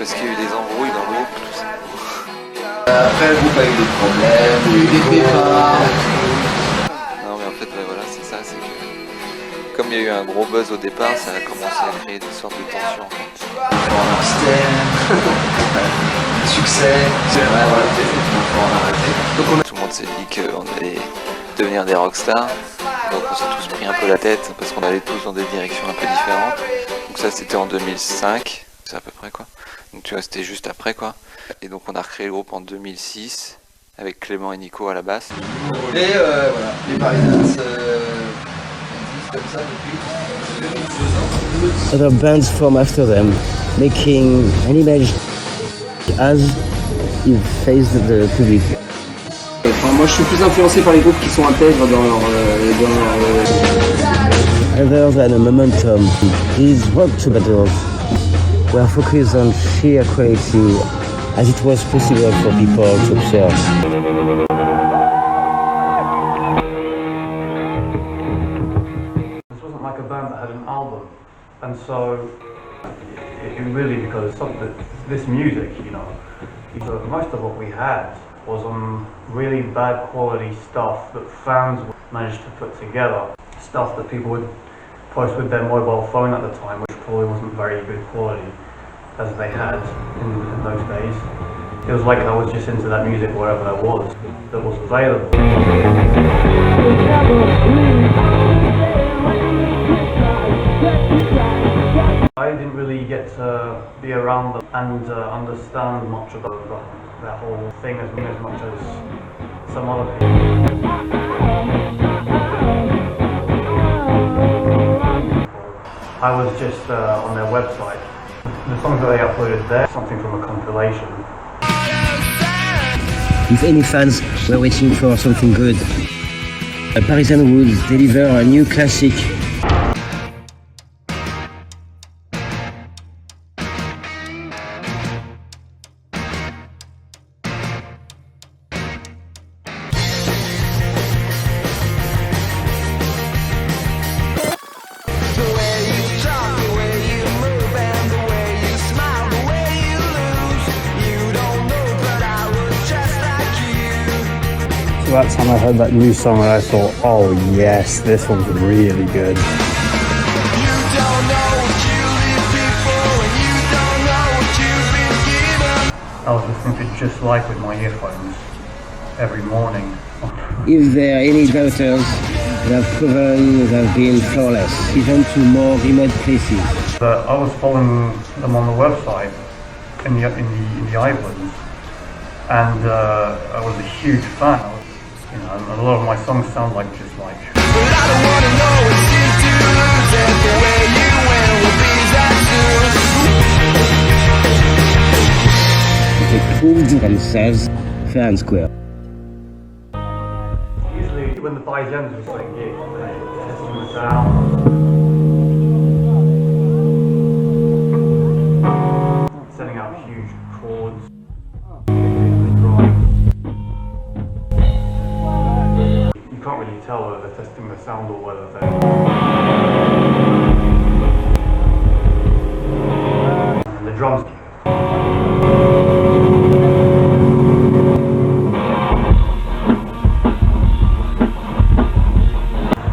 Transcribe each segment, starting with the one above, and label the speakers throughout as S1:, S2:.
S1: parce qu'il y a eu des embrouilles dans le groupe, tout ça.
S2: Après, le groupe a eu des problèmes, il y a eu des départs.
S1: Non mais en fait, ouais, voilà, c'est ça, c'est que comme il y a eu un gros buzz au départ, ça a commencé à créer des sortes de tensions.
S2: Un système, succès, c'est vrai, voilà,
S1: Donc tout le monde s'est dit qu'on allait devenir des rockstars. Donc on s'est tous pris un peu la tête parce qu'on allait tous dans des directions un peu différentes. Donc ça c'était en 2005, c'est à peu près quoi. Donc tu vois c'était juste après quoi. Et donc on a recréé le groupe en 2006 avec Clément et Nico à la basse.
S2: Et voilà, les Parisians existent comme ça depuis 2 ans.
S3: Other bands form after them, making an image as you face the public.
S4: Enfin, moi je suis plus influencé par les groupes qui sont intègres dans leur
S3: Other than a momentum, these rock troubadours were focused on sheer quality as it was possible for people to observe.
S5: This wasn't like a band that had an album, and so it really, because this music, you know, so most of what we had was on really bad quality stuff that fans managed to put together. Stuff that people would post with their mobile phone at the time, which probably wasn't very good quality as they had in those days. It was like I was just into that music wherever that was available. I didn't really get to be around them and understand much about that whole thing as much as some other people. I was just on their website. The songs that they uploaded there, something from a compilation.
S3: If any fans were waiting for something good, Parisians would deliver a new classic.
S5: So that time I heard that new song and I thought, oh yes, this one's really good. I was listening to it just like with my earphones every morning.
S3: If there are any doubters, they have proven they have been flawless, even to more remote places.
S5: But I was following them on the website in the islands, and I was a huge fan. You know, and a lot of my songs sound like just like. But I don't wanna know what you do, and the way you went will be that
S3: They proved themselves fair and square.
S5: Usually when the Parisians were playing gigs, they were testing the sound. Setting out huge chords. You can't really tell whether they're testing the sound or whether they're... And the drums.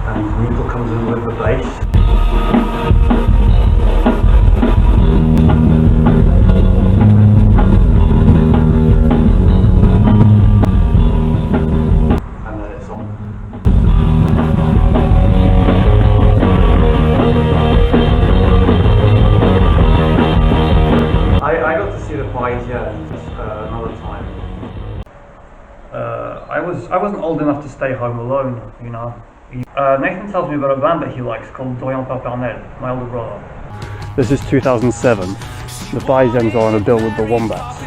S5: And Nico comes in with the bass. Another time. I wasn't old enough to stay home alone, you know. Nathan tells me about a band that he likes called Dorian Papernel, my older brother. This is 2007. The Parisians are on a bill with the Wombats.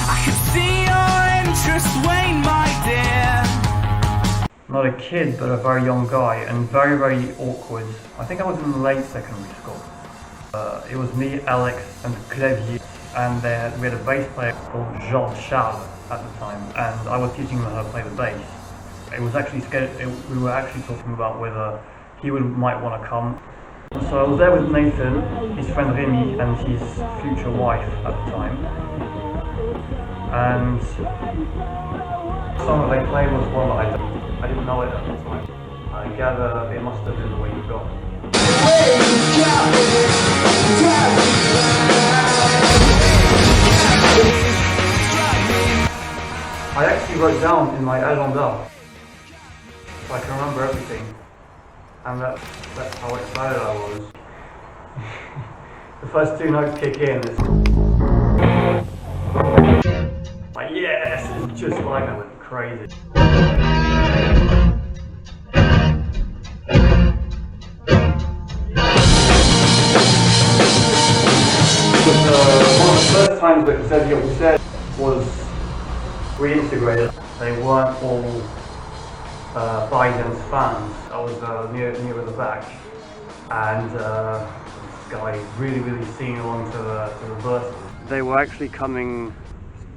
S5: I can see your interest wane, my dear. Not a kid, but a very young guy, and very, very awkward. I think I was in late secondary school. It was me, Alex, and Clavier, and we had a bass player called Jean Charles at the time, and I was teaching her how to play the bass. It was actually we were actually talking about whether he might want to come. So I was there with Nathan, his friend Remy, and his future wife at the time. And the song that they played was one that I didn't know it at the time. I gather it must have been The Way You Got Me. I actually wrote down in my agenda so I can remember everything, and that's how excited I was. The first two notes kick in, it's like, yes, it's just like I went crazy. One of the first times that theough said was reintegrated. They weren't all Parisians fans. I was near the back, and this guy really singing along to the verses. They were actually coming,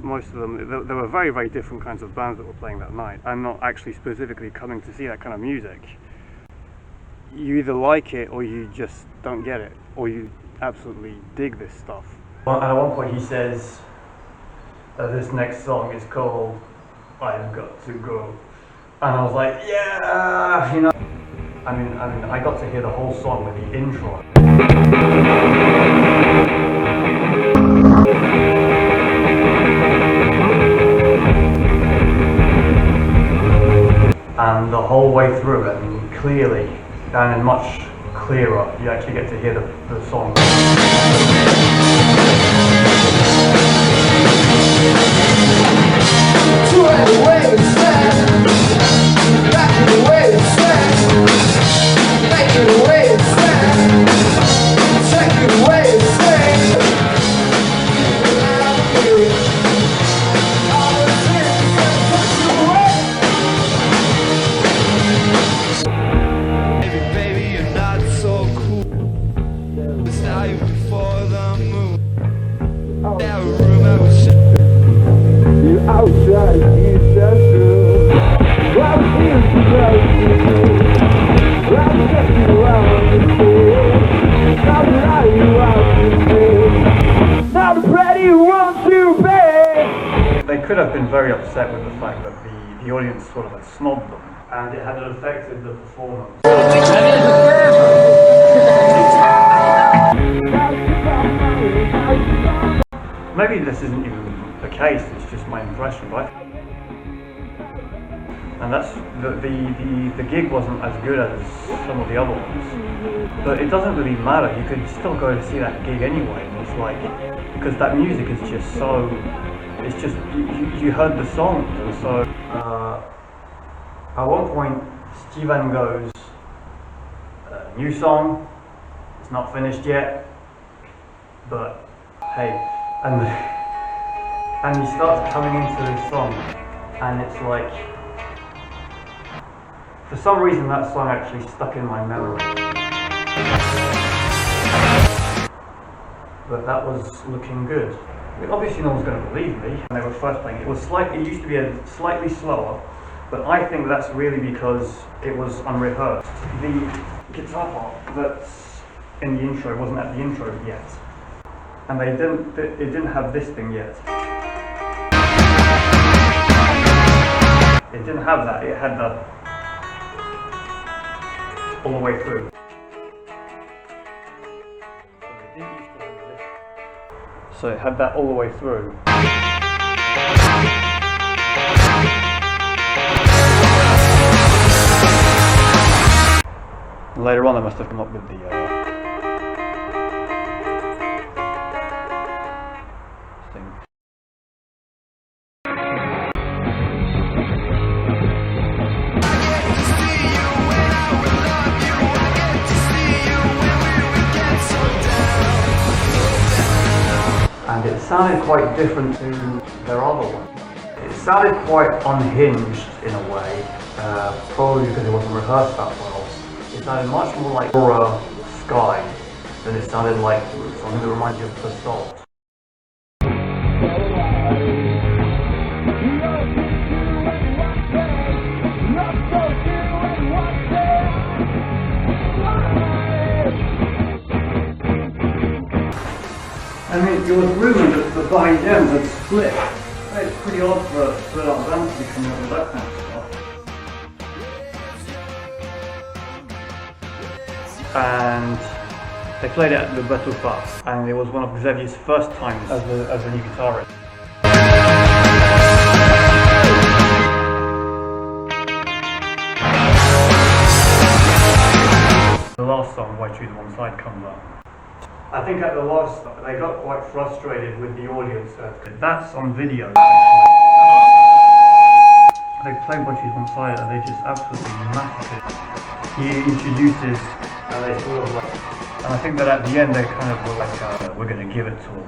S5: most of them, there were very different kinds of bands that were playing that night, and not actually specifically coming to see that kind of music. You either like it or you just don't get it, or you absolutely dig this stuff. And at one point he says, this next song is called I've Got to Go. And I was like, yeah, you know. I mean, I got to hear the whole song with the intro. And the whole way through it, and clearly, and much clearer, you actually get to hear the song. They could have been very upset with the fact that the audience sort of had snobbed them, and it had affected the performance. Maybe this isn't even the case, it's just my impression, right? And that's the gig wasn't as good as some of the other ones, but it doesn't really matter. You could still go to see that gig anyway. And it's like, because that music is just so, it's just you heard the song. And so at one point Steven goes, new song, it's not finished yet, but hey, and he starts coming into this song, and it's like, for some reason that song actually stuck in my memory. But that was looking good. I mean, obviously no one's going to believe me. When they were first playing, it used to be a slightly slower, but I think that's really because it was unrehearsed. The guitar part that's in the intro wasn't at the intro yet, and it didn't have this thing yet. It didn't have that. It had the all the way through. So it had that all the way through. Later on I must have come up with the thing. And it sounded quite different to their other one. It sounded quite unhinged in a way, probably because it wasn't rehearsed that well. It sounded much more like Aura Sky than it sounded like something that reminds you of The Salt. behind them had split. It's pretty odd for a split up band to be coming up with that kind of stuff. And they played it at the Battle Fast, and it was one of Xavier's first times as a new guitarist. The last song, Why Choose One Side, comes up. I think at the last, they got quite frustrated with the audience. That's on video, actually. They played Why Choose One Side and they just absolutely massacred it. He introduces, and they sort of like, and I think that at the end they kind of were like, we're going to give it to him.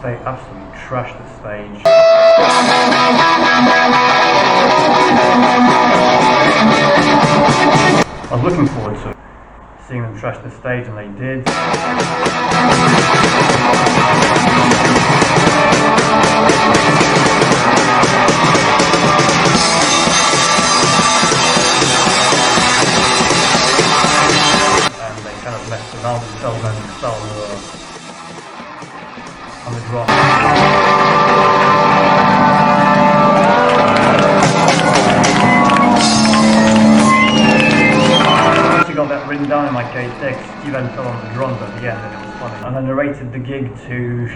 S5: They absolutely trashed the stage. I was looking forward to seeing them trash the stage, and they did. And they kind of messed around themselves and fell on the drum. I actually got that written down in my case text. Steven fell on the drums at the end, and it was funny. And I narrated the gig to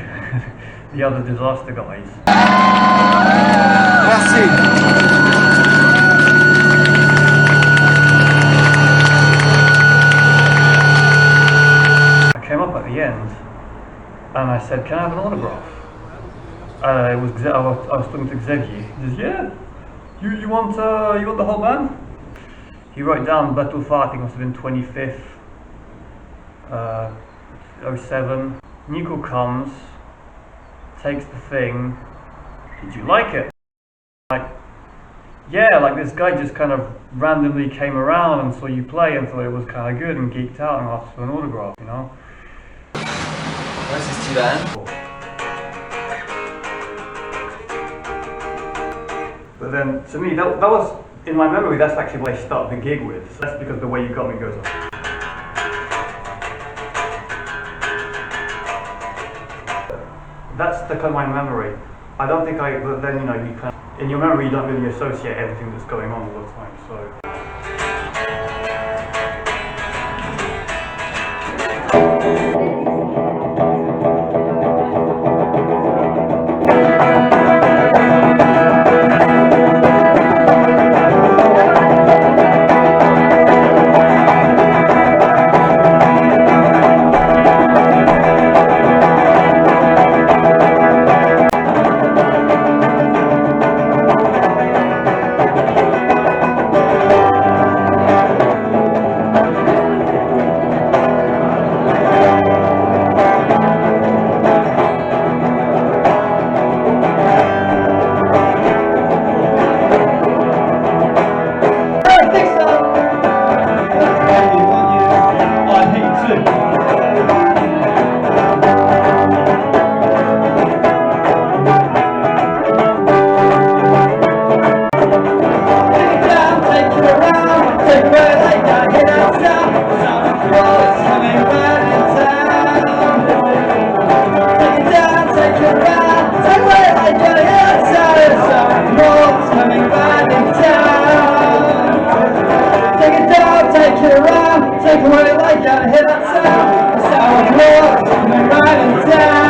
S5: the other Disaster guys. I came up at the end. And I said, can I have an autograph? I was talking to Xavier. He says, yeah. You want the whole band? He wrote down Battle Fast, I think it must have been 25th, 07. Nico comes, takes the thing. Did you like it? Like, yeah, like this guy just kind of randomly came around and saw you play and thought it was kind of good and geeked out and asked for an autograph, you know?
S2: Ouais, c'est Steven.
S5: But then, to me, that was, in my memory, that's actually what I started the gig with. So that's because the Way You Got Me goes on. That's the kind of my memory. I don't think but then, you know, you kind of, in your memory, you don't really associate everything that's going on all the time, so.
S6: Take away like I hit that sound, coming riding down.